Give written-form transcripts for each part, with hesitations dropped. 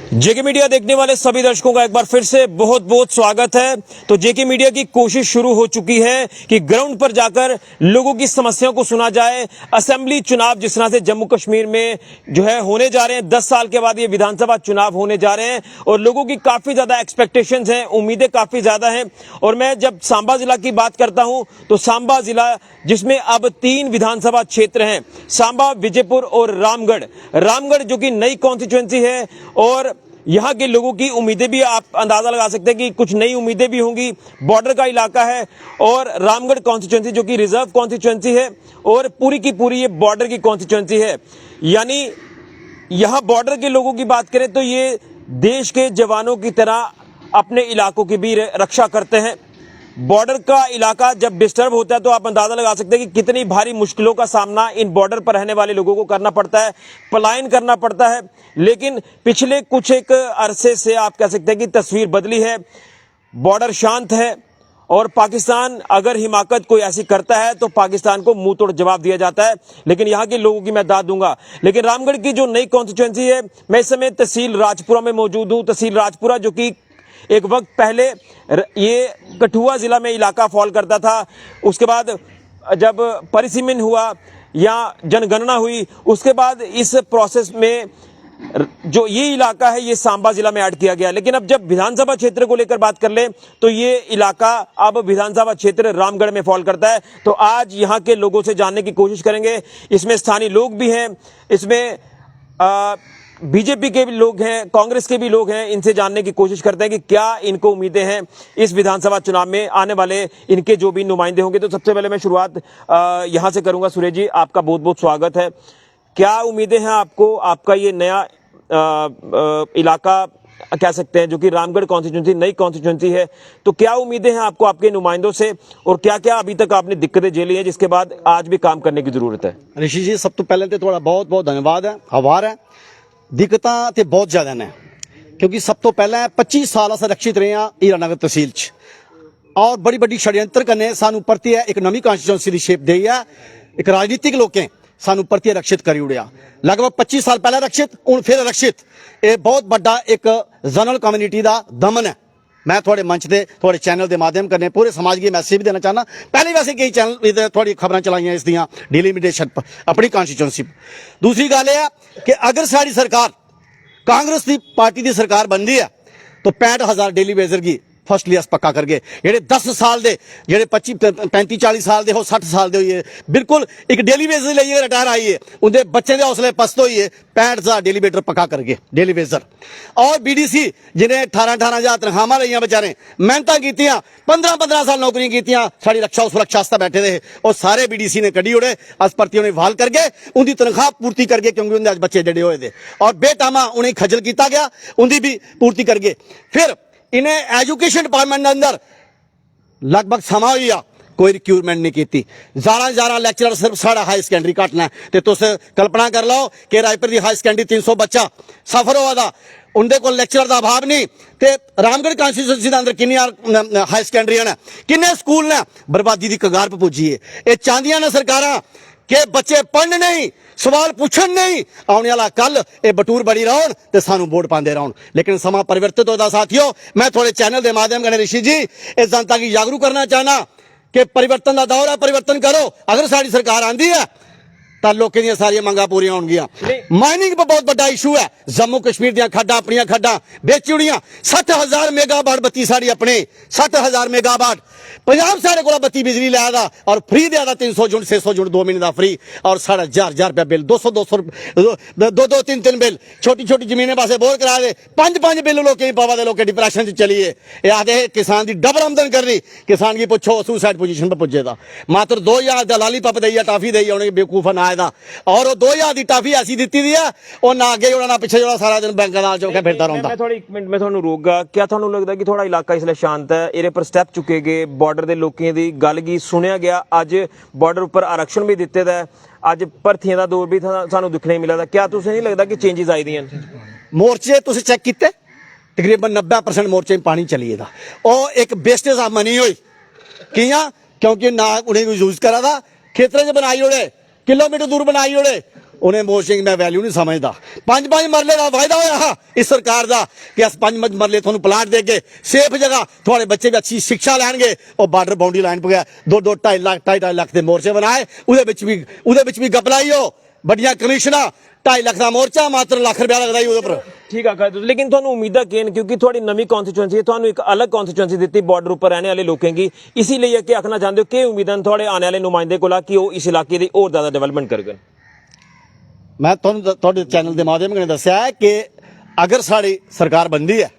जेके media देखने वाले सभी दर्शकों का एक बार फिर से बहुत बहुत स्वागत है। तो जेके मीडिया की कोशिश शुरू हो चुकी है कि ग्राउंड पर जाकर लोगों की समस्याओं को सुना जाए। असेंबली चुनाव जिस तरह से जम्मू कश्मीर में जो है होने जा रहे हैं, 10 साल के बाद ये विधानसभा चुनाव होने जा रहे हैं और लोगों की काफी ज्यादा एक्सपेक्टेशंस हैं, उम्मीदें काफी ज्यादा हैं। और मैं जब सांबा जिला की बात करता हूं तो सांबा जिला जिसमें अब 3 विधानसभा क्षेत्र हैं, सांबा, विजयपुर और रामगढ़ जो कि नई कॉन्स्टिट्यूएंसी है और यहां के लोगों की उम्मीदें भी आप अंदाजा लगा सकते हैं कि कुछ नई उम्मीदें भी होंगी। बॉर्डर का इलाका है और रामगढ़ कॉन्स्टिट्यूएंसी जो कि रिजर्व कॉन्स्टिट्यूएंसी है और पूरी की पूरी ये बॉर्डर की कॉन्स्टिट्यूएंसी है। यानी यहां बॉर्डर के लोगों की बात करें तो ये देश के जवानों की तरह अपने इलाकों की भी रक्षा करते हैं। बॉर्डर का इलाका जब डिस्टर्ब होता है तो आप अंदाजा लगा सकते हैं कि कितनी भारी मुश्किलों का सामना इन बॉर्डर पर रहने वाले लोगों को करना पड़ता है, पलायन करना पड़ता है। लेकिन पिछले कुछ एक अरसे से आप कह सकते हैं कि तस्वीर बदली है, बॉर्डर शांत है और पाकिस्तान अगर हिमाकत कोई ऐसी करता है तो पाकिस्तान को मुंह तोड़ जवाब दिया जाता है। लेकिन यहाँ के लोगों की मैं दाद दूंगा। लेकिन रामगढ़ की जो नई कॉन्स्टिट्यूएंसी है, मैं इस समय तहसील राजपुरा में मौजूद हूँ। तहसील राजपुरा जो कि एक वक्त पहले ये कठुआ जिला में इलाका फॉल करता था, उसके बाद जब परिसीमन हुआ या जनगणना हुई उसके बाद इस प्रोसेस में जो ये इलाका है ये सांबा जिला में ऐड किया गया। लेकिन अब जब विधानसभा क्षेत्र को लेकर बात कर ले तो ये इलाका अब विधानसभा क्षेत्र रामगढ़ में फॉल करता है। तो आज यहाँ के लोगों से जानने की कोशिश करेंगे। इसमें स्थानीय लोग भी हैं, इसमें बीजेपी के भी लोग हैं, कांग्रेस के भी लोग हैं। इनसे जानने की कोशिश करते हैं कि क्या इनको उम्मीदें हैं इस विधानसभा चुनाव में आने वाले इनके जो भी नुमाइंदे होंगे। तो सबसे पहले मैं शुरुआत यहां से करूंगा। सुरेश जी, आपका बहुत बहुत स्वागत है। क्या उम्मीदें हैं आपको? आपका ये नया इलाका कह सकते हैं जो कि रामगढ़ कॉन्स्टिट्यूंसी नई कॉन्स्टिट्यूंसी है, तो क्या उम्मीदें हैं आपको आपके नुमाइंदों से और क्या क्या अभी तक आपने दिक्कतें झेली हैं जिसके बाद आज भी काम करने की जरूरत है? ऋषि जी, सब तो पहले तो थोड़ा बहुत बहुत धन्यवाद है, आभार है। दिक्कतां ते बहुत ज्यादा ने क्योंकि सब तो पहले 25 साल अस रक्षित रहे हैं हीरानगर तहसील च और बड़ी बड़ी षड्यंत्र कन्नै सानू परतियै एक नवी कॉन्स्टिट्यूंसी दी शेप देई है। एक राजनीतिक लोकें सानू परतियै रक्षित करी उड़िया। लगभग 25 साल पहले रक्षित, हुण फिर रक्षित। ये बहुत बड़ा एक जनरल कम्युनिटी दा दमन है। मैं थोड़े मंच दे थोड़े चैनल के माध्यम करने पूरे समाज की मैसेज भी देना चाहना। पहले वैसे कई चैनल थोड़ी खबर चलाइया इस दियां डिलीमिटेशन अपनी कॉन्स्टिट्यूंसी। दूसरी गल है कि अगर साड़ी सरकार कांग्रेस की पार्टी की सरकार बनती है तो 65,000 डेली वेजर की फर्स्ट लिस्ट पक्का करके जेडे 10 साल दे जेडे 25-35-40 साल दे हो 60 साल दे होइए बिल्कुल एक डेली वेजर लेइए रिटायर आइए उनके बच्चे के हौसले पस्त होइए 65,000 डेली वेजर पक्का करके डेली वेजर। और बीडीसी जिन्हें 18,000 तनखावां लईयां बेचारे मेहनत कीतियां 15-15 साल नौकरियां कीतियां साड़ी रक्षा सुरक्षा आस्ते बैठे रहे और सारे बीडीसी ने कड्ढी उड़े। अस भर्ती उन्हें बहाल करके उनकी तनख्वाह पूर्ति करके क्योंकि उनके अज बच्चे जड़े हुए थे और बेटामा उन्हें खजल किया गया उनकी भी पूर्ति करके। फिर इन्हें एजुकेशन डिपार्टमेंट के अंदर लगभग समा हुई कोई रिक्रूटमेंट नहीं की। ज़्यादा लैक्चरर सिर्फ साढ़ा हाई सकैंडरी घटना है तो तुस कल्पना कर लो कि रायपुर की हाई सकैंडरी 300 बच्चा सफर हुआ था, उनके को लैक्चरर का अभाव नहीं। तो रामगढ़ कॉन्स्टिट्यूंसी के अंदर किन्नियां हाई सकैंडरियां ने, किन्ने स्कूल ने, बर्बादी की कगार पर पुजी है। ये चाहदियां ने सरकारां कि बच्चे पढ़न नहीं, सवाल पूछन नहीं, आने वाला कल ये बटूर बड़ी रहो तो सानू वोट पाते रहो। लेकिन समा परिवर्तित होता साथियों। मैं थोड़े चैनल के माध्यम कने ऋषि जी इस जनता की जागरूक करना चाहना कि परिवर्तन का दौर है, परिवर्तन करो। अगर साड़ी सरकार आंदी है तो लोगों दी सारियां मंगा पूरी होणगियां। माइनिंग पर बहुत बड़ा इशू है। जम्मू कश्मीर दी खड्डा अपनी खड्डा बेची उड़ियां। 60,000 मेगावाट बत्ती साड़ी अपने 60,000 मेगावाट पंजाब साढ़े को बत्ती बिजली लिया था और फ्री दिया था 300 यूनिट 600 यूनिट 2 महीने का फ्री और 1000 रुपया बिल 200 2 3 बिल छोटी छोटी जमीनें पासे बोर करा दे 5 बिल लोग पावा दे लोग डिप्रेशन च चलिए। ये आते किसान की डबल आमदन कर रही किसान की पुछो सुसाइड पोजीशन पर पुजे था। मात्र 2,000 दलाली पप दी टाफी दी उन्हें बेवकूफ ना आया और 2,000 की टाफी ऐसी दी दी है और ना अगे जोड़ा ना पिछे जोड़ा सारा दिन बैंक नाल चौके फिरता रहता। मैं थोड़ी एक मिनट में थोड़ा रोकगा। क्या थोड़ा लगता है कि थोड़ा इलाका इसलिए शांत है, इहदे पर स्टैप चुके गए, बॉर्डर के लोगों की गल की सुनिया गया, अज बॉर्डर उपर आरक्षण भी दिते दा, अज भर्थियों का दौर भी सानू दिखने मिला था। क्या तुझे नहीं लगता कि चेंजेस आई दियां? मोर्चे तुम चेक किए तकरीबन 90% मोर्चे में पानी चलिए था और एक वेस्टेज ऑफ मनी हुई किया क्योंकि ना उन्हें यूज करा था खेतरे च बनाई ओड़े किलोमीटर दूर बनाई ओड़े उन्हें मोर्चे की मैं वैल्यू नहीं समझदा। 5-5 मरले का वायदा होया इस सरकार का कि अस 5 मरले थोनू प्लाट देके सेफ जगह थोड़े बच्चे भी अच्छी शिक्षा लैणगे और बार्डर बाउंड्री लाइन पे गया 2-2 2.5 लाख के मोर्चे बनाए उहदे विच भी गपलाई हो बड़ियां कमीशना 2.5 लाख का मोर्चा मात्र लाख रुपया लगदा ही उहदे पर। ठीक है लेकिन ਤੁਹਾਨੂੰ ਉਮੀਦਾਂ ਕਿਨ ਕਿਉਂਕਿ ਤੁਹਾਡੀ ਨਵੀਂ ਕਨਸਟੀਚੁਐਂਸੀ ਹੈ ਤੁਹਾਨੂੰ ਇੱਕ ਅਲੱਗ ਕਨਸਟੀਚੁਐਂਸੀ ਦਿੱਤੀ ਬਾਰਡਰ ਉੱਪਰ ਰਹਿਣੇ ਵਾਲੇ ਲੋਕਾਂ ਦੀ ਇਸੇ ਲਈ ਕਿ ਆਖਣਾ ਚਾਹੁੰਦੇ ਹੋ ਕਿ ਉਮੀਦਾਂ ਤੁਹਾਡੇ ਆਉਣ ਵਾਲੇ ਨੁਮਾਇੰਦੇ ਕੋਲ ਕਿ ਉਹ ਇਸ ਇਲਾਕੇ ਦੀ ਹੋਰ ਜ਼ਿਆਦਾ ਡਿਵੈਲਪਮੈਂਟ ਕਰਨਗੇ। मैं थोड़े चैनल के माध्यम ने दसिया है कि अगर साड़ी सरकार बनती है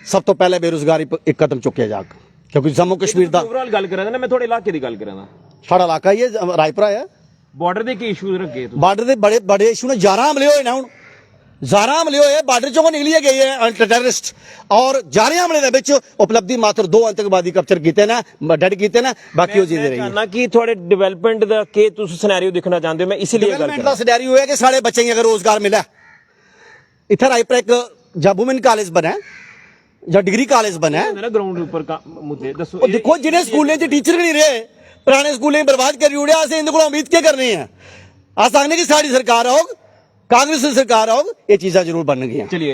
सब तो पहले बेरोजगारी पर एक कदम चुकिया जाग क्योंकि जम्मू कश्मीर का ओवरऑल गल करा ना मैं थोड़े इलाके की गल करा साड़ा इलाका ही है रायपुरा है ਬਾਰਡਰ ਦੇ ਕੀ ਇਸ਼ੂਜ਼ ਰੱਖੇ बार्डर के बड़े बड़े इशू ने 11 हमले हुए ना हूँ 11 हमले हुए बार्डर चों निकली गई है टेररिस्ट और 11 हमले दे विच उपलब्धि मात्र 2 आतंकवादी कैप्चर किए ना डेड किए ना बाकी वो जीते रही है कि थोड़े डेवलपमेंट दा के तुम सिनेरियो देखना चाहते हो मैं इसीलिए गल डेवलपमेंट का सिनेरियो है कि सारे बच्चे अगर रोजगार मिला इतना रायपुर एक ਜਾਂ वुमेन कॉलेज बना ਜਾਂ डिग्री कॉलेज बना ग्राउंड ऊपर का मुद्दे दसो देखो जिन्हें स्कूलें च टीचर नहीं रहे पुराने स्कूलें बर्बाद कर उड़े असें इनके को उम्मीद क्या करनी है अस आखने की साड़ी सरकार होग कांग्रेस की सरकार होग ये चीजें जरूर बन गई। चलिए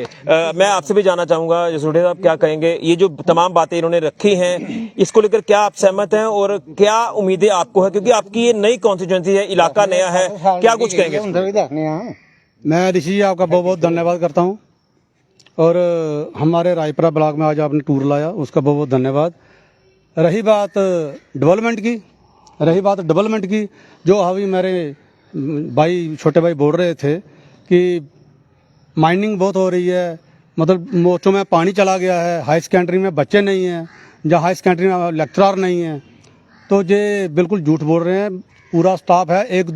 मैं आपसे भी जानना चाहूंगा जसोटे साहब क्या कहेंगे ये जो तमाम बातें इन्होंने रखी हैं इसको लेकर क्या आप सहमत हैं और क्या उम्मीदें आपको है क्योंकि आपकी ये नई कॉन्स्टिट्यूएंसी है इलाका नया है क्या कुछ कहेंगे। मैं ऋषि जी आपका बहुत बहुत धन्यवाद करता हूँ और हमारे रायपुरा ब्लॉक में आज आपने टूर लाया उसका बहुत बहुत धन्यवाद। रही बात डेवलपमेंट की जो अभी मेरे भाई छोटे भाई बोल रहे थे कि माइनिंग बहुत हो रही है मतलब मोर्चों में पानी चला गया है हाई सेकेंडरी में बच्चे नहीं हैं जहाँ हाई सेकेंडरी में लेक्चरर नहीं हैं तो ये बिल्कुल झूठ बोल रहे हैं। पूरा स्टाफ है एक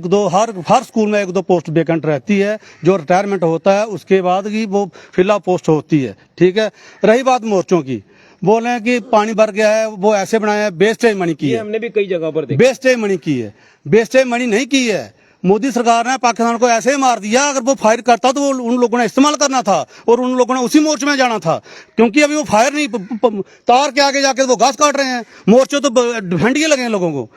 दो हर स्कूल में 1-2 पोस्ट वेकेंट रहती है जो रिटायरमेंट होता है उसके बाद की वो फिलहाल पोस्ट होती है। ठीक है रही बात मोर्चों की बोल रहे हैं कि पानी भर गया है वो ऐसे बनाया है वेस्टेज मनी की है हमने भी कई जगह पर वेस्टेज मनी की है वेस्टेज मनी नहीं की है। मोदी सरकार ने पाकिस्तान को ऐसे मार दिया अगर वो फायर करता तो वो उन लोगों ने इस्तेमाल करना था और उन लोगों ने उसी मोर्चे में जाना था क्योंकि अभी वो फायर नहीं तार के आगे जाके वो घास काट रहे हैं मोर्चे तो ढंडिए लगे हैं लोगों को।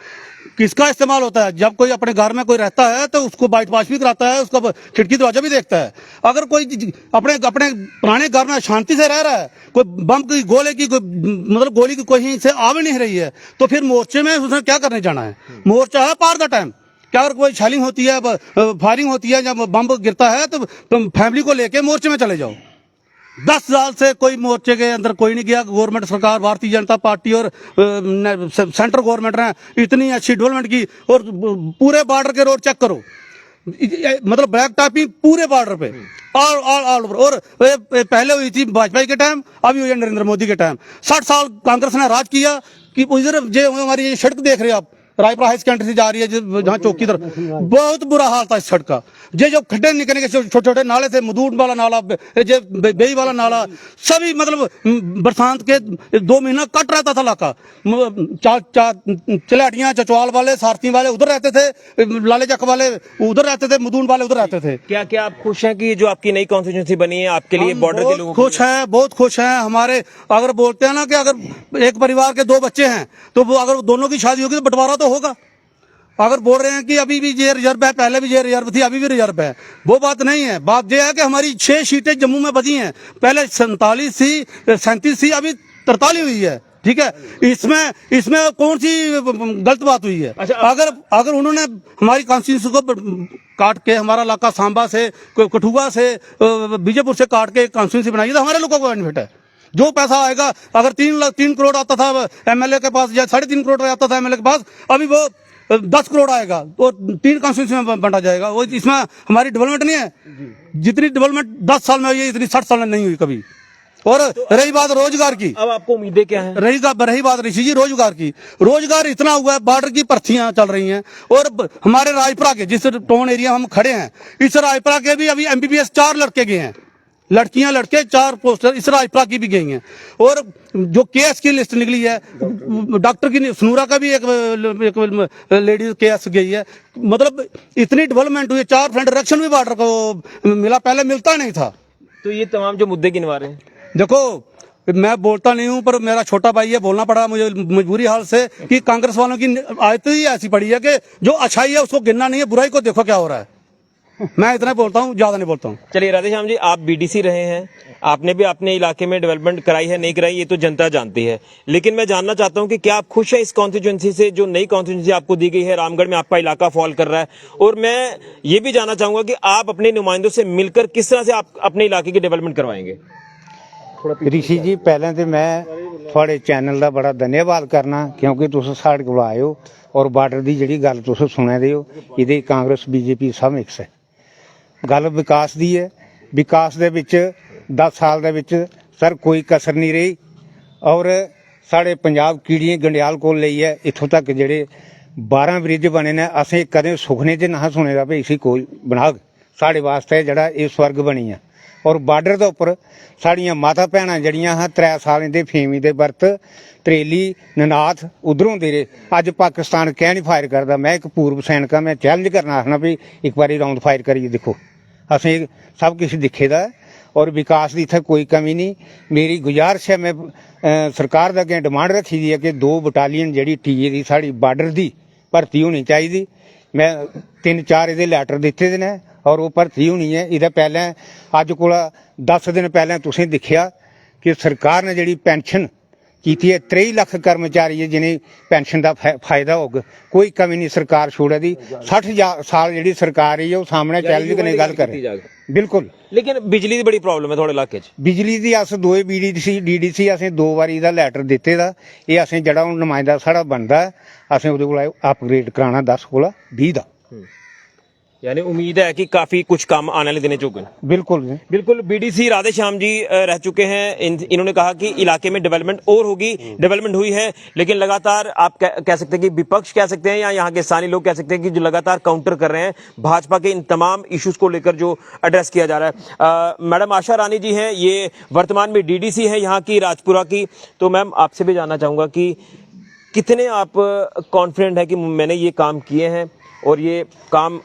किसका इस्तेमाल होता है जब कोई अपने घर में कोई रहता है तो उसको बाइट पास भी कराता है उसका खिड़की दरवाजा भी देखता है। अगर कोई अपने पुराने घर में शांति से रह रहा है कोई बम की गोले की कोई मतलब गोली की कोई से आ भी नहीं रही है तो फिर मोर्चे में उसने क्या करने जाना है। मोर्चा है पार द टाइम क्या अगर कोई शेलिंग होती है फायरिंग होती है जब बम गिरता है तो फैमिली को लेके मोर्चे में चले जाओ। 10 साल से कोई मोर्चे के अंदर कोई नहीं गया। गवर्नमेंट सरकार भारतीय जनता पार्टी और सेंट्रल गवर्नमेंट ने इतनी अच्छी डेवलपमेंट की और पूरे बॉर्डर के रोड चेक करो मतलब ब्लैक टॉपिंग पूरे बॉर्डर पे ऑल ओवर और पहले हुई थी वाजपेयी के टाइम अभी हुई है नरेंद्र मोदी के टाइम। 60 साल कांग्रेस ने राज किया कि इधर जो हमारी ये सड़क देख रहे हो आप रायपुरा हाई सेकेंडरी से जा रही है जहाँ चौकी तरफ बहुत बुरा हाल था इस सड़क का। जो खड्डे निकलने के छोटे छोटे नाले थे मदूर वाला नाला बेई वाला नाला सभी मतलब बरसात के 2 महीना कट रहता था इलाका। चलाटियां चचवाल वाले सारथी वाले उधर रहते थे लाले चक वाले उधर रहते थे मदून वाले उधर रहते थे। क्या क्या आप खुश हैं कि जो आपकी नई कॉन्स्टिट्यूंसी बनी है आपके लिए बॉर्डर के लोगों खुश हैं बहुत खुश हैं। हमारे अगर बोलते हैं ना कि अगर एक परिवार के 2 बच्चे हैं तो वो अगर दोनों की शादी होगी तो बंटवारा तो होगा। अगर बोल रहे हैं कि अभी भी ये रिजर्व है पहले भी ये रिजर्व थी अभी भी रिजर्व है वो बात नहीं है। बात यह है कि हमारी 6 सीटें जम्मू में बची हैं पहले 47 थी 37 थी अभी 43 हुई है। ठीक है इसमें कौन सी गलत बात हुई है। अच्छा, अगर उन्होंने हमारी कॉन्स्टिट्यूंसी को काट के हमारा इलाका सांबा से कठुआ से बीजेपुर से काट के कॉन्स्टिट्यूंसी बनाई तो हमारे लोगों को बेनिफिट है। जो पैसा आएगा अगर 3 करोड़ आता था एमएलए के पास या 3.5 करोड़ आता था एमएलए के पास अभी वो 10 करोड़ आएगा और 3 कॉन्स्टिट्यूंसी में बांटा जाएगा। वो इसमें हमारी डेवलपमेंट नहीं है जितनी डेवलपमेंट 10 साल में हुई है इतनी 60 साल में नहीं हुई कभी। और रही बात रोजगार की अब आपको उम्मीदें क्या हैं। रही बात ऋषि जी रोजगार की रोजगार इतना हुआ है बॉर्डर की भर्तियां चल रही हैं और हमारे रायपुरा के जिस टाउन एरिया हम खड़े हैं इस रायपुरा के भी अभी MBBS 4 लड़के गए हैं लड़कियां लड़के 4 पोस्टर इस रायपुरा की भी गई हैं। और जो केएस की लिस्ट निकली है डॉक्टर की सनूरा का भी एक लेडीज केएस गई है। मतलब इतनी डेवलपमेंट हुई 4 फ्रंट डायरेक्शन भी बॉर्डर को मिला पहले मिलता नहीं था। तो ये तमाम जो मुद्दे गिनवा रहे हैं देखो मैं बोलता नहीं हूं, पर मेरा छोटा भाई है, बोलना पड़ा मुझे मजबूरी हाल से कि कांग्रेस वालों की आदत ही ऐसी पड़ी है कि जो अच्छाई है उसको गिनना नहीं है, बुराई को देखो क्या हो रहा है। मैं इतना बोलता हूं, ज्यादा नहीं बोलता हूं। चलिए राधेश्याम जी, आप बीडीसी रहे हैं, आपने भी अपने इलाके में डेवलपमेंट कराई है नहीं कराई ये तो जनता जानती है, लेकिन मैं जानना चाहता हूं कि क्या आप खुश हैं इस कॉन्स्टिट्यूंसी से जो नई कॉन्स्टिट्यूंसी आपको दी गई है? रामगढ़ में आपका इलाका फॉल कर रहा है, और मैं ये भी जानना चाहूंगा कि आप अपने नुमाइंदों से मिलकर किस तरह से आप अपने इलाके की डेवलपमेंट करवाएंगे। ऋषि जी, पहले तो मैं थोड़े चैनल का बड़ा धन्यवाद करना, क्योंकि तुम साढ़े को आए हो और बार्डर की जी गल तुम सुने दे हो, ये कांग्रेस बीजेपी सब मिक्स है। गल विकास की है, विकास दे विच 10 साल दे विच सर कोई कसर नहीं रही, और साढ़े पंजाब कीड़ियां गंडियाल को लई है इत्थों तक जेडे 12 ब्रिज बने ने, असें कदें सुखने च ना सुने दा भी इसी कोई बनाग, साढ़े वास्ते जड़ा ये स्वर्ग बनी है। और बार्डर के उपर साड़ियां माता भैनां जड़ियां हां 3 साल दे फेमी दे बरत त्रेली ननाथ उधरों दे रहे, अज पाकिस्तान क्या नहीं फायर करता। मैं एक पूर्व सैनिक, मैं चैलेंज करना आखना भी एक बारी राउंड फायर करिए देखो, असें सब कुछ दिखे दा है, और विकास की इत्थे कोई कमी नहीं। मेरी गुजारिश है, मैं सरकार दे अगे डिमांड रखी दी है कि 2 बटालियन जी टीए की साड़ी बार्डर की भर्ती होनी चाहिए। मैं 3-4 ये लैटर दिते ने और वो भर्ती होनी है। ये पहले अज को 10 दिन पहले तुसें देखिया कि सरकार ने जी पेंशन की है, 23 लाख कर्मचारी है जिन्हें पेंशन का फायदा होगा, कोई कमी नहीं सरकार छोड़े दी। 60 साल जी सरकार है वो सामने चैलेंज करने गल करे बिल्कुल। लेकिन बिजली की बड़ी प्रॉब्लम है थोड़े इलाके च। बिजली की अस 2 डीडीसी असें 2 बारी दा लैटर दिते दा, ये असें जड़ा हुण नुमाइंदा साड़ा बनदा असें उहदे कोला अपग्रेड कराना 10 कोला 20 दा। यानी उम्मीद है कि काफी कुछ काम आने वाले दिनों चुके। बिल्कुल बिल्कुल। बीडीसी राधेश्याम जी रह चुके हैं, इन्होंने कहा कि इलाके में डेवलपमेंट और होगी, डेवलपमेंट हुई है, लेकिन लगातार आप कह सकते हैं कि विपक्ष कह सकते हैं या यहाँ के स्थानीय लोग कह सकते हैं कि जो लगातार काउंटर कर रहे हैं भाजपा के इन तमाम इश्यूज को लेकर जो एड्रेस किया जा रहा है। मैडम आशा रानी जी हैं, ये वर्तमान में डीडीसी है यहाँ की राजपुरा की। तो मैम आपसे भी जानना चाहूंगा कि कितने आप कॉन्फिडेंट है कि मैंने ये काम किए हैं और ये काम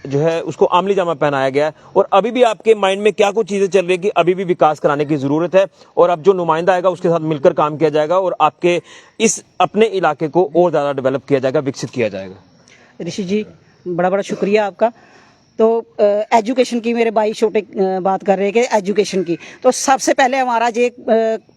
जो है उसको आमली जामा पहनाया गया है, और अभी भी आपके माइंड में क्या कुछ चीजें चल रही है कि अभी भी विकास कराने की जरूरत है, और अब जो नुमाइंदा आएगा उसके साथ मिलकर काम किया जाएगा और आपके इस अपने इलाके को और ज्यादा डेवलप किया जाएगा, विकसित किया जाएगा। ऋषि जी, बड़ा बड़ा शुक्रिया आपका। तो एजुकेशन की मेरे भाई छोटे बात कर रहे हैं कि एजुकेशन की, तो सबसे पहले हमारा जो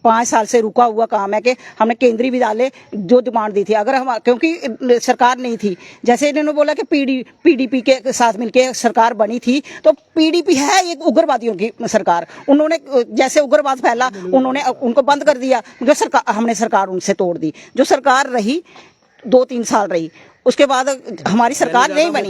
5 साल से रुका हुआ काम है कि हमने केंद्रीय विद्यालय जो डिमांड दी थी, अगर हम क्योंकि सरकार नहीं थी, जैसे इन्होंने बोला कि पीडीपी के साथ मिलके सरकार बनी थी, तो पीडीपी है एक उग्रवादियों की सरकार। उन्होंने जैसे उग्रवाद फैला उन्होंने उनको बंद कर दिया, हमने सरकार उनसे तोड़ दी। जो सरकार रही 2-3 साल रही, उसके बाद हमारी सरकार नहीं बनी,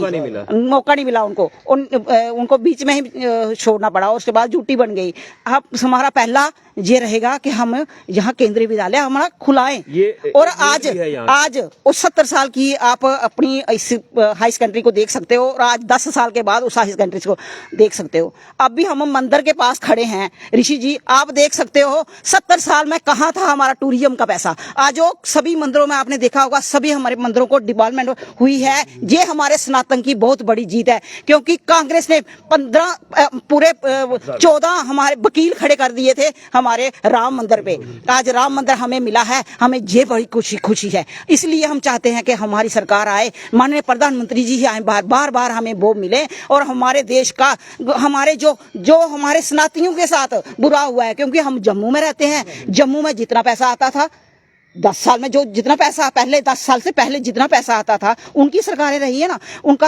मौका नहीं मिला उनको, उनको बीच में ही छोड़ना पड़ा, उसके बाद झूठी बन गई। अब हमारा पहला ये रहेगा कि हम यहाँ केंद्रीय विद्यालय हमारा खुलाएं। और आज उस 70 साल की आप अपनी इस हाई सेकेंडरी को देख सकते हो, और आज 10 साल के बाद उस हाई सेकेंडरी को देख सकते हो। अब भी हम मंदिर के पास खड़े हैं ऋषि जी, आप देख सकते हो 70 साल में कहाँ था हमारा टूरिज्म का पैसा। आज वो सभी मंदिरों में आपने देखा होगा, सभी हमारे मंदिरों को डेवलपमेंट हुई है। ये हमारे सनातन की बहुत बड़ी जीत है, क्योंकि कांग्रेस ने 14 हमारे वकील खड़े कर दिए थे हमारे राम मंदिर पे। आज राम मंदिर हमें मिला है, हमें ये बड़ी खुशी है। इसलिए हम चाहते हैं कि हमारी सरकार आए, माननीय प्रधानमंत्री जी ही आए, बार हमें वो मिले, और हमारे देश का हमारे जो हमारे सनातनियों के साथ बुरा हुआ है, क्योंकि हम जम्मू में रहते हैं, जम्मू में जितना पैसा आता था 10 साल में, जो जितना पैसा पहले 10 साल से पहले जितना पैसा आता था, उनकी सरकारें रही है ना, उनका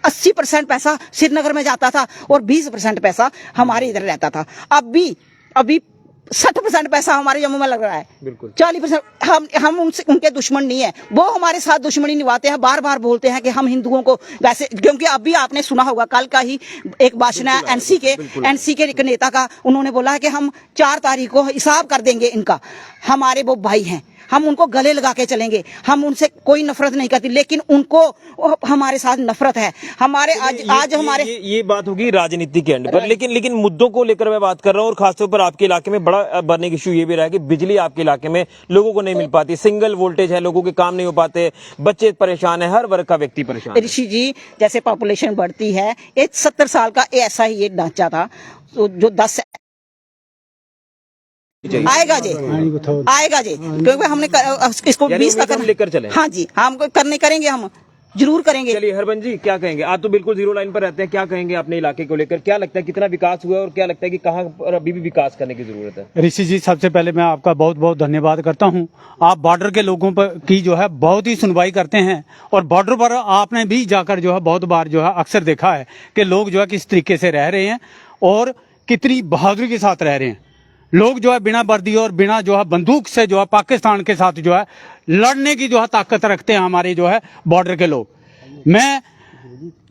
80% पैसा श्रीनगर में जाता था और 20% पैसा हमारे इधर रहता था। अभी 60% पैसा हमारे जम्मू में लग रहा है, 40% हम उनके दुश्मन नहीं है, वो हमारे साथ दुश्मनी निभाते हैं। बार बोलते हैं कि हम हिंदुओं को वैसे, क्योंकि अभी आपने सुना होगा कल का ही एक भाषण है एनसी के एक नेता का, उन्होंने बोला है कि हम 4 तारीख को हिसाब कर देंगे इनका। हमारे वो भाई हैं, हम उनको गले लगा के चलेंगे, हम उनसे कोई नफरत नहीं करती, लेकिन उनको हमारे साथ नफरत है। हमारे आज हमारे ये बात होगी राजनीति के एंड पर, लेकिन मुद्दों को लेकर मैं बात कर रहा हूँ, और खासतौर पर आपके इलाके में बड़ा बर्निंग इशू ये भी रहा है कि बिजली आपके इलाके में लोगों को नहीं मिल पाती, सिंगल वोल्टेज है, लोगों के काम नहीं हो पाते, बच्चे परेशान है, हर वर्ग का व्यक्ति परेशान है। ऋषि जी, जैसे पॉपुलेशन बढ़ती है, एक 70 साल का ऐसा ही एक ढांचा था जो 10 आएगा जी, आएगा जी, क्योंकि हमने इसको यानी 20 उम्मीद हम लेकर चलें। हाँ जी, हम करेंगे, हम जरूर करेंगे। चलिए हरबंस जी, क्या कहेंगे? आप तो बिल्कुल जीरो लाइन पर रहते हैं, क्या कहेंगे अपने इलाके को लेकर? क्या लगता है कितना विकास हुआ है और क्या लगता है कि कहाँ पर अभी भी विकास करने की जरूरत है? ऋषि जी, सबसे पहले मैं आपका बहुत बहुत धन्यवाद करता हूं। आप बॉर्डर के लोगों पर की जो है बहुत ही सुनवाई करते हैं और बॉर्डर पर आपने भी जाकर जो है बहुत बार जो है अक्सर देखा है कि लोग जो है किस तरीके से रह रहे हैं और कितनी बहादुरी के साथ रह रहे हैं। लोग जो है बिना वर्दी और बिना जो है बंदूक से जो है पाकिस्तान के साथ जो है लड़ने की जो है ताकत रखते हैं हमारे जो है बॉर्डर के लोग। मैं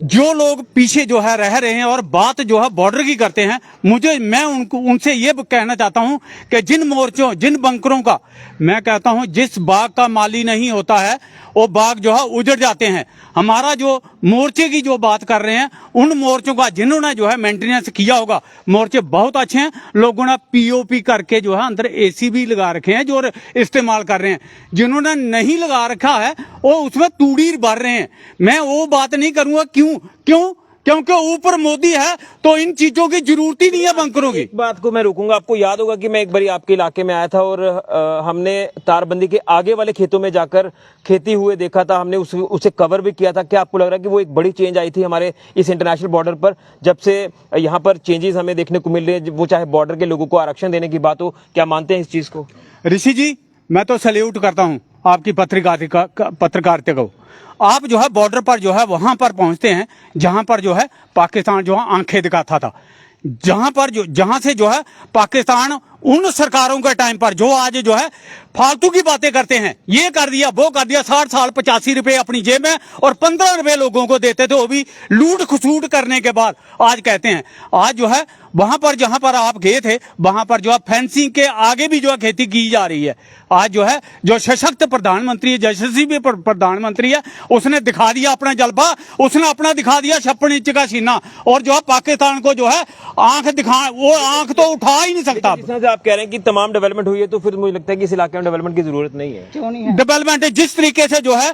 जो लोग पीछे जो है रह रहे हैं और बात जो है बॉर्डर की करते हैं, मैं उनसे ये कहना चाहता हूं कि जिन मोर्चों, जिन बंकरों का, मैं कहता हूं जिस बाग का माली नहीं होता है वो बाग जो है उजड़ जाते हैं। हमारा जो मोर्चे की जो बात कर रहे हैं, उन मोर्चों का जिन्होंने जो है मेंटेनेंस किया होगा, मोर्चे बहुत अच्छे हैं। लोगों ने पीओपी करके जो है अंदर एसी भी लगा रखे हैं जो इस्तेमाल कर रहे हैं। जिन्होंने नहीं लगा रखा है वो उसमें तूड़ी भर रहे हैं। मैं वो बात नहीं करूंगा। क्योंकि ऊपर मोदी है तो इन चीजों की जरूरत ही नहीं है बंकरों की। एक बात को मैं रोकूंगा। आपको याद होगा कि मैं एक बार आपके इलाके में आया था और हमने तारबंदी के आगे वाले खेतों में जाकर खेती हुए देखा था। हमने उसे कवर भी किया था। क्या आपको लग रहा है कि वो एक बड़ी चेंज आई थी हमारे इस इंटरनेशनल बॉर्डर पर, जब से यहाँ पर चेंजेस हमें देखने को मिल रहे हैं, वो चाहे बॉर्डर के लोगों को आरक्षण देने की बात हो? क्या मानते हैं इस चीज को? ऋषि जी, मैं तो सैल्यूट करता हूं आपकी पत्रकारिता को। आप जो है बॉर्डर पर जो है वहां पर पहुंचते हैं जहां पर जो है पाकिस्तान जो है आंखें दिखाता था, जहां से जो है पाकिस्तान उन सरकारों के टाइम पर जो आज जो है फालतू की बातें करते हैं, ये कर दिया वो कर दिया, 60 साल 85 रुपए अपनी जेब में और 15 रुपए लोगों को देते थे, वो भी लूट खसूट करने के बाद आज कहते हैं। आज जो है वहां पर जहां पर आप गए थे वहां पर जो है फेंसिंग के आगे भी जो है खेती की जा रही है। आज जो है जो सशक्त प्रधानमंत्री, यशस्वी प्रधानमंत्री है, उसने दिखा दिया अपना जलवा, उसने अपना दिखा दिया छप्पन इंच का सीना, और जो है पाकिस्तान को जो है वो आंख तो उठा ही नहीं सकता। जिस तरह से आप कह रहे हैं कि तमाम डेवलपमेंट हुई है, तो फिर मुझे लगता है कि इस इलाके में डेवलपमेंट की जरूरत नहीं है। क्यों नहीं है? डेवलपमेंट जिस तरीके से जो है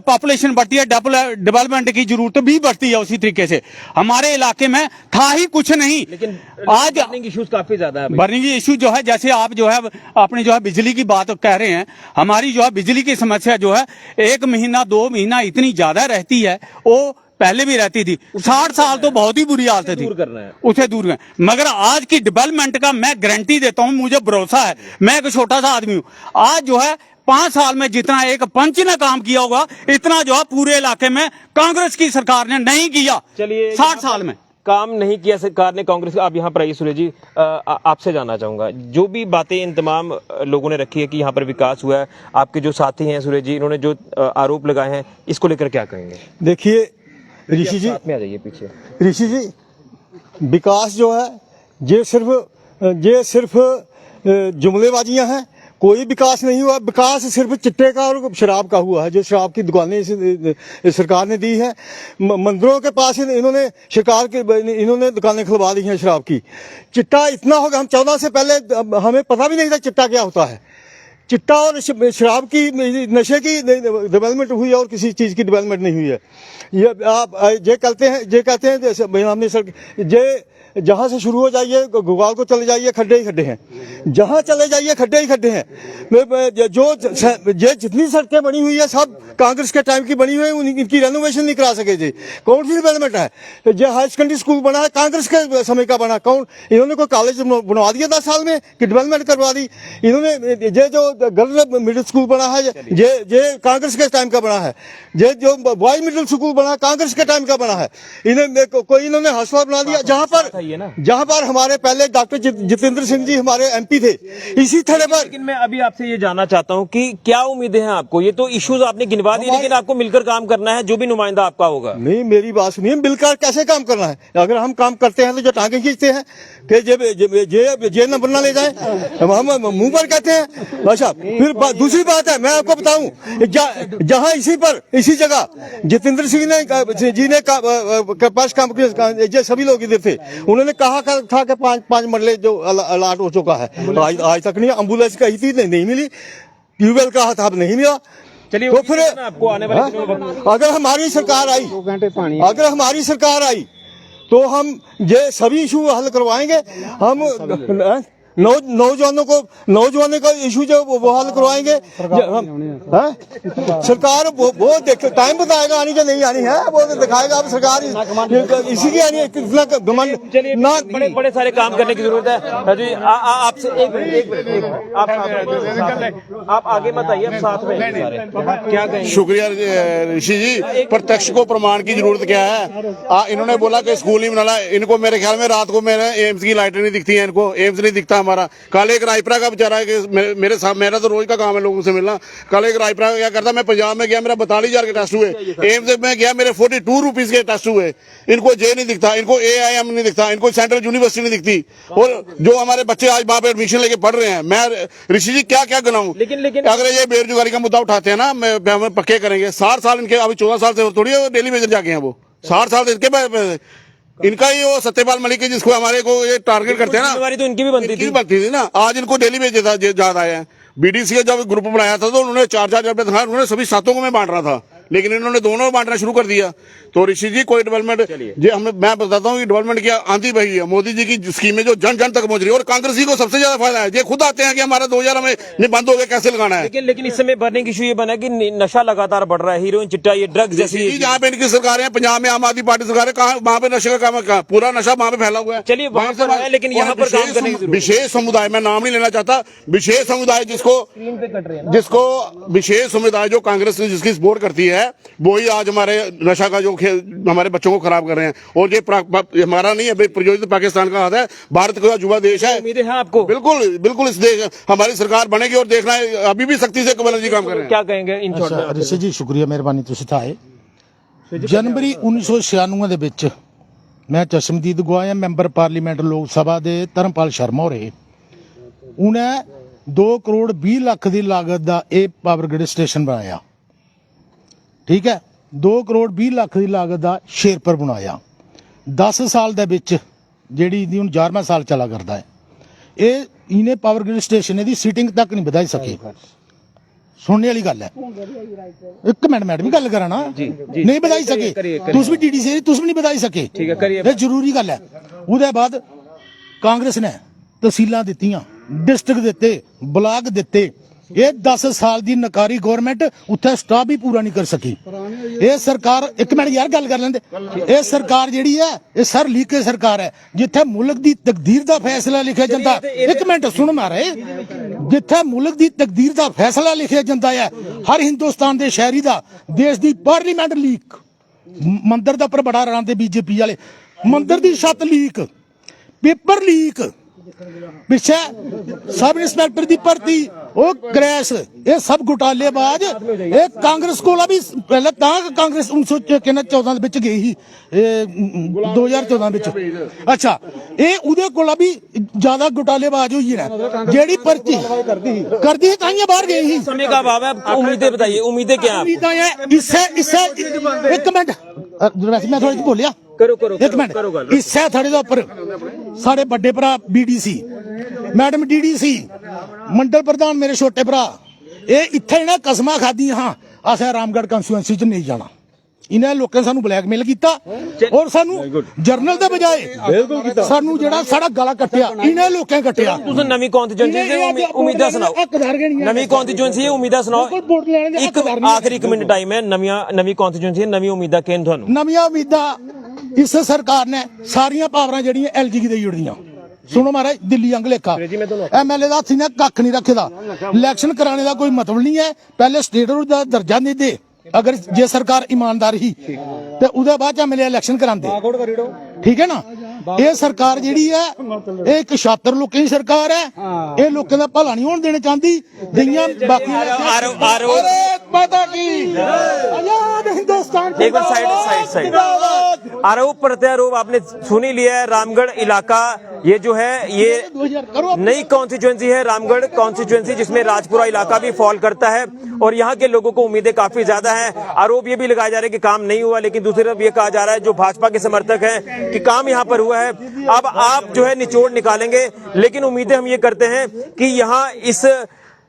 पॉपुलेशन बढ़ती है, डेवलपमेंट की जरूरत भी बढ़ती है उसी तरीके से। हमारे इलाके में था ही कुछ नहीं, लेकिन आज बर्निंग इश्यूज काफी ज्यादा है। बर्निंग इशू जो है, जैसे आप जो है अपनी जो है बिजली की बात कह रहे हैं, हमारी जो है बिजली की समस्या जो है 1 महीना 2 महीना इतनी ज्यादा रहती है, वो पहले भी रहती थी। 60 साल तो बहुत ही बुरी हालत थी, दूर करना है उसे दूर है। मगर आज की डेवलपमेंट का मैं गारंटी देता हूं, मुझे भरोसा है, मैं एक छोटा सा आदमी हूं। आज जो है 5 साल में जितना एक पंच ने काम किया होगा, इतना जो है पूरे इलाके में कांग्रेस की सरकार ने नहीं किया। चलिए, 60 साल में काम नहीं किया सरकार ने, कांग्रेस। आप यहाँ पर आइए सुरेश जी, आपसे जानना चाहूंगा, जो भी बातें इन तमाम लोगों ने रखी है कि यहाँ पर विकास हुआ है, आपके जो साथी हैं सुरेश जी, इन्होंने जो आरोप लगाए हैं, इसको लेकर क्या कहेंगे? देखिए ऋषि जी, साथ में आ जाइए पीछे। ऋषि जी, विकास जो है ये सिर्फ जुमलेबाजियां हैं, कोई विकास नहीं हुआ। विकास सिर्फ चिट्टे का और शराब का हुआ है, जो शराब की दुकानें सरकार ने दी है। मंदिरों के पास इन्होंने दुकानें खुलवा दी हैं शराब की। चिट्टा इतना होगा, हम 14 से पहले हमें पता भी नहीं था चिट्टा क्या होता है। चिट्टा और शराब की, नशे की डेवलपमेंट हुई है और किसी चीज़ की डेवलपमेंट नहीं हुई है। ये आप ये कहते हैं जैसे हमने सर जहाँ से शुरू हो जाइए गोपाल को चले जाइए, खड्डे ही खड्डे हैं। जहाँ चले जाइए खड्डे ही खड्डे हैं। ये जितनी सड़कें बनी हुई है सब कांग्रेस के टाइम की बनी हुई है, इनकी रेनोवेशन नहीं करा सके जी। कौन सी डेवलपमेंट है? जो हायर सेकेंडरी स्कूल बना है कांग्रेस के समय का बना, इन्होंने कोई कॉलेज बनवा दिया 10 साल में कि डेवलपमेंट करवा दी? इन्होंने ये जो गर्ल्स मिडिल स्कूल बना है ये कांग्रेस के टाइम का बना है। ये जो बॉयज मिडिल स्कूल बना कांग्रेस के टाइम का बना है। इन्होंने हौसला बना दिया जहां पर हमारे पहले डॉक्टर जितेंद्र सिंह जी हमारे एमपी थे, इसी तरह पर। लेकिन मैं अभी आपसे ये जानना चाहता हूं कि क्या उम्मीदें हैं आपको? ये तो इश्यूज आपने गिनवा दिए, लेकिन आपको मिलकर काम करना है, जो भी नुमाइंदा आपका होगा। नहीं, मेरी बात सुनिए, मिलकर कैसे काम करना है? अगर हम काम करते हैं तो जो टांगे खींचते हैं कि जे नंबर ना ले जाए, हम मुंह पर कहते हैं। अच्छा, फिर दूसरी बात है, मैं आपको बताऊं, जहां इसी जगह जितेंद्र सिंह जी ने पास काम किया, सभी लोग इधर थे, उन्होंने कहा था कि 5 मरले जो अलाट हो चुका है, आज तक नहीं। एम्बुलेंस कही थी, नहीं मिली। ट्यूबवेल कहा था, नहीं मिला। चलिए, तो फिर आपको आने वाले दिनों में अगर हमारी सरकार आई तो हम ये सभी इशू हल करवाएंगे। हम नौजवानों का इशू जो वो हल करवाएंगे। सरकार वो देख टाइम बताएगा आनी कि नहीं आनी है, वो तो दिखाएगा। अब सरकार इसी की आनी है, कितना घमंड ना। बड़े बड़े सारे काम करने की जरूरत है जी। आपसे एक मिनट, आप आगे मत आइए, आप साथ में सारे क्या कहेंगे? शुक्रिया ऋषि जी। प्रत्यक्ष को प्रमाण की जरूरत क्या है? इन्होंने बोला कि स्कूल नहीं बनाना। इनको मेरे ख्याल में रात को मेरे एम्स की लाइटें नहीं दिखती हैं, इनको एम्स नहीं दिखता हमारा। कल एक रायपुरा का बेचारा मेरे साथ, मेरा तो रोज का काम है लोगों से मिलना। कल एक रायपुरा का क्या करता, मैं पंजाब में गया, मेरा 42,000 के टेस्ट हुए। एम्स में गया, मेरे 42 रुपीज के टेस्ट हुए। इनको जे नहीं दिखता, इनको AIM नहीं दिखता, इनको सेंट्रल यूनिवर्सिटी नहीं दिखती। और जो हमारे बच्चे आज वहां पे एडमिशन लेके पढ़ रहे हैं, मैं ऋषि जी क्या क्या गिनाऊं। लेकिन अगर ये बेरोजगारी का मुद्दा उठाते हैं ना, हम पक्के करेंगे। 60 साल इनके, अभी 14 साल से थोड़ी डेली वेजर जाके हैं वो। 60 साल से इनका ही वो सत्यपाल मलिक है जिसको हमारे को ये टारगेट करते हैं ना, जिम्मेवारी तो इनकी भी बनती थी ना। आज इनको डेली वेज ज्यादा आया है। BDC का जब ग्रुप बनाया था तो उन्होंने 4,000 रुपये था, उन्होंने सभी सातों को मैं बांट रहा था, लेकिन इन्होंने दोनों बांटना शुरू कर दिया। तो ऋषि जी कोई डेवलपमेंट मैं बताता हूँ कि डेवलपमेंट की आंधी बही है। मोदी जी की स्कीमें जो जन जन तक पहुंच रही है, और कांग्रेस जी को सबसे ज्यादा फायदा है। ये खुद आते हैं कि हमारा 2000 में बंद हो गया, कैसे लगाना है। लेकिन इस समय बर्निंग इशू ये बना कि नशा लगातार बढ़ रहा है, हीरोइन, चिट्टा, ये ड्रग्स जैसी। जहाँ पे इनकी सरकार है, पंजाब में आम आदमी पार्टी सरकार है, कहाँ वहाँ पे नशे का काम, पूरा नशा वहाँ पे फैला हुआ है। चलिए वहां पर है, लेकिन यहाँ पर काम करने की जरूरत है। विशेष समुदाय, मैं नाम नहीं लेना चाहता, विशेष समुदाय जिसको विशेष समुदाय जो कांग्रेस जिसकी सपोर्ट करती है, वही आज हमारे नशा का जो हमारे बच्चों को खराब कर रहे हैं। और ये हमारा नहीं है, प्रयोजित पाकिस्तान का हाथ है। भारत का युवा देश है। उम्मीदें हैं आपको? बिल्कुल बिल्कुल, इस देश हमारी सरकार बनेगी और देखना है, अभी भी सख्ती से कमल जी काम कर रहे हैं। क्या कहेंगे इन शॉर्ट में? ऋषि जी शुक्रिया, मिहरबानी ਤੁਸੀਂ ਤਾਂ ਆਏ। जनवरी 1996 ਦੇ ਵਿੱਚ ਮੈਂ ਚਸ਼ਮਦੀਦ ਗਵਾਇਆ ਮੈਂਬਰ ਪਾਰਲੀਮੈਂਟ ਲੋਕ ਸਭਾ ਦੇ ਧਰਮਪਾਲ ਸ਼ਰਮਾ ਹੋਰੇ ਉਹਨੇ 2 ਕਰੋੜ 20 ਲੱਖ ਦੀ ਲਾਗਤ ਦਾ ਇਹ ਪਾਵਰ ਗ੍ਰਿਡ ਸਟੇਸ਼ਨ ਬਣਾਇਆ। ਠੀਕ ਹੈ, 2 ਕਰੋੜ 20 ਲੱਖ ਦੀ ਲਾਗਤ ਦਾ ਸ਼ੇਰਪੁਰ ਬਣਾਇਆ। 10 ਸਾਲ ਦੇ ਵਿੱਚ ਜਿਹੜੀ ਇਹਦੀ ਹੁਣ 11ਵਾਂ ਸਾਲ ਚਲਾ ਕਰਦਾ ਹੈ। ਇਹ ਇਹਨੇ ਪਾਵਰ ਗ੍ਰਿਡ ਸਟੇਸ਼ਨ ਦੀ ਸੀਟਿੰਗ ਤੱਕ ਨਹੀਂ ਵਧਾਈ ਸਕੇ। ਸੁਣਨੇ ਵਾਲੀ ਗੱਲ ਹੈ। ਇੱਕ ਮਿੰਟ ਮੈਡਮ ਗੱਲ ਕਰਾਂ ਨਾ, ਨਹੀਂ ਵਧਾਈ ਸਕੇ। ਤੁਸੀਂ ਵੀ TDC ਤੁਸੀਂ ਵੀ ਨਹੀਂ ਵਧਾਈ ਸਕੇ। ਠੀਕ ਹੈ, ਕਰੀਏ। ਇਹ ਜ਼ਰੂਰੀ ਗੱਲ ਹੈ। ਉਹਦੇ ਬਾਅਦ ਕਾਂਗਰਸ ਨੇ ਤਹਿਸੀਲਾਂ ਦਿੱਤੀਆਂ, ਡਿਸਟ੍ਰਿਕਟ ਦਿੱਤੇ, ਬਲਾਕ ਦਿੱਤੇ। ਇਹ 10 ਸਾਲ ਦੀ ਨਕਾਰੀ ਗਵਰਨਮੈਂਟ ਉੱਥੇ ਸਟਾਫ ਵੀ ਪੂਰਾ ਨਹੀਂ ਕਰ ਸਕੀ। ਇਹ ਸਰਕਾਰ, ਇੱਕ ਮਿੰਟ ਯਾਰ ਗੱਲ ਕਰ ਲੈਂਦੇ। ਇਹ ਸਰਕਾਰ ਜਿਹੜੀ ਹੈ, ਇਹ ਸਰ ਲੀਕੇ ਸਰਕਾਰ ਹੈ। ਜਿੱਥੇ ਮੁਲਕ ਦੀ ਤਕਦੀਰ ਦਾ ਫੈਸਲਾ ਲਿਖਿਆ ਜਾਂਦਾ, ਇੱਕ ਮਿੰਟ ਸੁਣ ਮਾਰੇ, ਜਿੱਥੇ ਮੁਲਕ ਦੀ ਤਕਦੀਰ ਦਾ ਫੈਸਲਾ ਲਿਖਿਆ ਜਾਂਦਾ ਹੈ, ਹਰ ਹਿੰਦੁਸਤਾਨ ਦੇ ਸ਼ਹਿਰੀ ਦਾ, ਦੇਸ਼ ਦੀ ਪਾਰਲੀਮੈਂਟ ਲੀਕ, ਮੰਦਰ ਦਾ ਉੱਪਰ ਬੜਾ ਰਾਂਦੇ BJP ਵਾਲੇ, ਮੰਦਰ ਦੀ ਛੱਤ ਲੀਕ, ਪੇਪਰ ਲੀਕ, ਪਿੱਛੇ ਸਬ ਇੰਸਪੈਕਟਰ ਦੀ ਭਰਤੀ, ਉਹ ਕ੍ਰੈਸ਼, ਇਹ ਸਭ ਘੁਟਾਲੇਬਾਜ਼। ਇਹ ਕਾਂਗਰਸ ਕੋਲ ਵੀ ਪਹਿਲਾਂ ਤਾਂ ਕਾਂਗਰਸ 1914 ਦੇ ਵਿੱਚ ਗਈ ਸੀ, 2014 ਵਿੱਚ। ਅੱਛਾ, ਇਹ ਉਹਦੇ ਕੋਲ ਵੀ ਜ਼ਿਆਦਾ ਘੁਟਾਲੇਬਾਜ਼ ਹੋਈ ਹੈ। ਜਿਹੜੀ ਭਰਤੀ ਕਰਦੀ ਤਾਂ ਹੀ ਬਾਹਰ ਗਈ ਸੀ। समय का अभाव है, उम्मीदें बताइए, उम्मीदें क्या है? ਉਮੀਦਾਂ ਹੈ ਇੱਕ ਮਿੰਟ ਵੈਸੇ ਮੈਂ ਥੋੜਾ ਜਿਹਾ ਬੋਲਿਆ। करो ਇੱਕ ਮਿੰਟ, ਇਸੇ ਥੜੇ ਦੇ ਉੱਪਰ ਸਾਡੇ ਵੱਡੇ ਭਰਾ BDC, ਮੈਡਮ DDC, ਮੰਡਲ ਪ੍ਰਧਾਨ ਮੇਰੇ ਛੋਟੇ ਭਰਾ, ਇਹ ਇੱਥੇ ਨਾ ਕਸਮਾਂ ਖਾਦੀਆਂ ਹਾਂ ਅਸੀਂ ਰਾਮਗੜ੍ਹ ਕੰਸਟੀਚੁਐਂਸੀ ਚ ਨਹੀਂ ਜਾਣਾ। ਇਹਨਾਂ ਲੋਕਾਂ ਨੇ ਸਾਨੂੰ ਬਲੈਕਮੇਲ ਕੀਤਾ ਔਰ ਸਾਨੂੰ ਜਰਨਲ ਦੇ ਬਜਾਏ ਸਾਨੂੰ ਜਿਹੜਾ ਸਾਡਾ ਗਲਾ ਕੱਟਿਆ, ਇਹਨਾਂ ਲੋਕਾਂ ਕੱਟਿਆ। ਤੁਸੀਂ ਨਵੀਂ ਕੌਂਸਟੀਚੁਐਂਸੀ ਦੀ ਉਮੀਦਾਂ ਸੁਣਾਓ। ਨਵੀਂ ਕੌਂਸਟੀਚੁਐਂਸੀ ਦੀ ਉਮੀਦਾਂ ਸੁਣਾਓ। ਇੱਕ ਆਖਰੀ 1 ਮਿੰਟ ਟਾਈਮ ਹੈ। ਨਵੀਂ ਕੌਂਸਟੀਚੁਐਂਸੀ, ਨਵੀਂ ਉਮੀਦਾਂ ਕਿਹਨ ਤੁਹਾਨੂੰ? ਨਵੀਆਂ ਉਮੀਦਾਂ ਇਸ ਸਰਕਾਰ ਨੇ ਸਾਰੀਆਂ ਪਾਵਰਾਂ ਜਿਹੜੀਆਂ LG ਦੀ ਜੁੜਦੀਆਂ। ਸੁਣੋ ਮਹਾਰਾਜ, ਦਿੱਲੀ ਅੰਗਲੇਖਾ MLA ਦਾ ਹੱਥ ਨੇ ਕੱਖ ਨਹੀਂ ਰੱਖਦਾ। ਇਲੈਕਸ਼ਨ ਕਰਾਣੇ ਦਾ ਕੋਈ ਮਤਲਬ ਨਹੀਂ ਹੈ। ਪਹਿਲੇ ਸਟੇਟ ਦਾ ਦਰਜਾ ਨਹੀਂ ਦੇ, ਅਗਰ ਜੇ ਸਰਕਾਰ ਈਮਾਨਦਾਰ ਹੀ ਤੇ ਉਹਦੇ ਬਾਅਦ MLA ਇਲੈਕਸ਼ਨ ਕਰਾਉਂਦੇ। ਠੀਕ ਹੈ ਨਾ। ਇਹ ਸਰਕਾਰ ਜਿਹੜੀ ਹੈ, ਇਹ ਇੱਕ ਛਾਤਰ ਲੋਕਾਂ ਦੀ ਸਰਕਾਰ ਹੈ। ਇਹ ਲੋਕਾਂ ਦਾ ਭਲਾ ਨਹੀਂ ਹੋਣ ਦੇਣਾ ਚਾਹੁੰਦੀ। ਦਈਆਂ ਬਾਕੀ माता की आजाद हिंदुस्तान। एक बार साइड आरोप प्रत्यारोप आपने सुन ही लिया है। रामगढ़ इलाका ये जो है, ये नई कॉन्स्टिट्यूएंसी है, रामगढ़ कॉन्स्टिट्यूएंसी, जिसमें राजपुरा इलाका भी फॉल करता है और यहाँ के लोगों को उम्मीदें काफी ज्यादा हैं। आरोप ये भी लगाया जा रहा है कि काम नहीं हुआ, लेकिन दूसरी तरफ ये कहा जा रहा है जो भाजपा के समर्थक हैं कि काम यहाँ पर हुआ है। अब आप जो है निचोड़ निकालेंगे, लेकिन उम्मीदें हम ये करते हैं कि यहाँ इस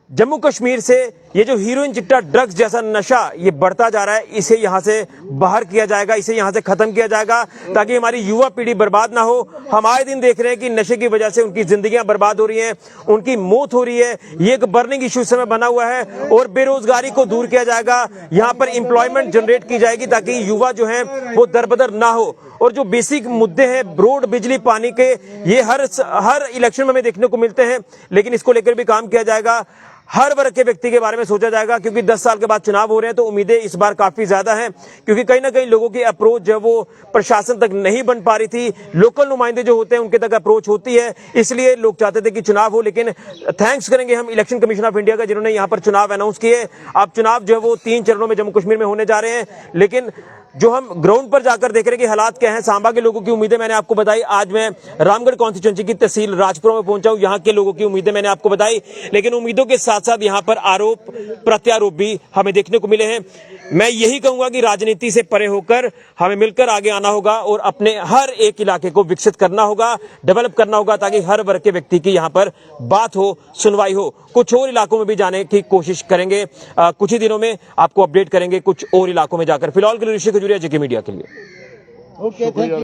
जम्मू कश्मीर से ये जो हीरोइन चिट्टा ड्रग्स जैसा नशा ये बढ़ता जा रहा है, इसे यहां से बाहर किया जाएगा, इसे यहां से खत्म किया जाएगा ताकि हमारी युवा पीढ़ी बर्बाद ना हो। हम आए दिन देख रहे हैं कि नशे की वजह से उनकी जिंदगियां बर्बाद हो रही हैं, उनकी मौत हो रही है। ये एक बर्निंग इश्यू इस समय बना हुआ है और बेरोजगारी को दूर किया जाएगा, यहां पर एम्प्लॉयमेंट जनरेट की जाएगी ताकि युवा जो है वो दरबदर ना हो। और जो बेसिक मुद्दे हैं रोड, बिजली, पानी के, ये हर इलेक्शन में हमें देखने को मिलते हैं, लेकिन इसको लेकर भी काम किया जाएगा। हर वर्ग के व्यक्ति के बारे में सोचा जाएगा क्योंकि 10 साल के बाद चुनाव हो रहे हैं तो उम्मीदें इस बार काफी ज्यादा हैं, क्योंकि कहीं ना कहीं लोगों की अप्रोच जो है वो प्रशासन तक नहीं बन पा रही थी। लोकल नुमाइंदे जो होते हैं उनके तक अप्रोच होती है, इसलिए लोग चाहते थे कि चुनाव हो। लेकिन थैंक्स करेंगे हम इलेक्शन कमीशन ऑफ इंडिया का, जिन्होंने यहाँ पर चुनाव अनाउंस किए। अब चुनाव जो है वो 3 चरणों में जम्मू कश्मीर में होने जा रहे हैं, लेकिन जो हम ग्राउंड पर जाकर देख रहे हैं कि हालात क्या हैं, सांबा के लोगों की उम्मीदें मैंने आपको बताई। आज मैं रामगढ़ कॉन्स्टिट्यूंसी की तहसील राजपुरा में पहुंचा हूं, यहां के लोगों की उम्मीदें मैंने आपको बताई, लेकिन उम्मीदों के साथ साथ यहां पर आरोप प्रत्यारोप भी हमें देखने को मिले हैं। मैं यही कहूंगा कि राजनीति से परे होकर हमें मिलकर आगे आना होगा और अपने हर एक इलाके को विकसित करना होगा, डेवलप करना होगा, ताकि हर वर्ग के व्यक्ति की यहां पर बात हो, सुनवाई हो। कुछ और इलाकों में भी जाने की कोशिश करेंगे, कुछ ही दिनों में आपको अपडेट करेंगे कुछ और इलाकों में जाकर। फिलहाल के लिए ऋषि खजूरिया, जेके मीडिया के लिए।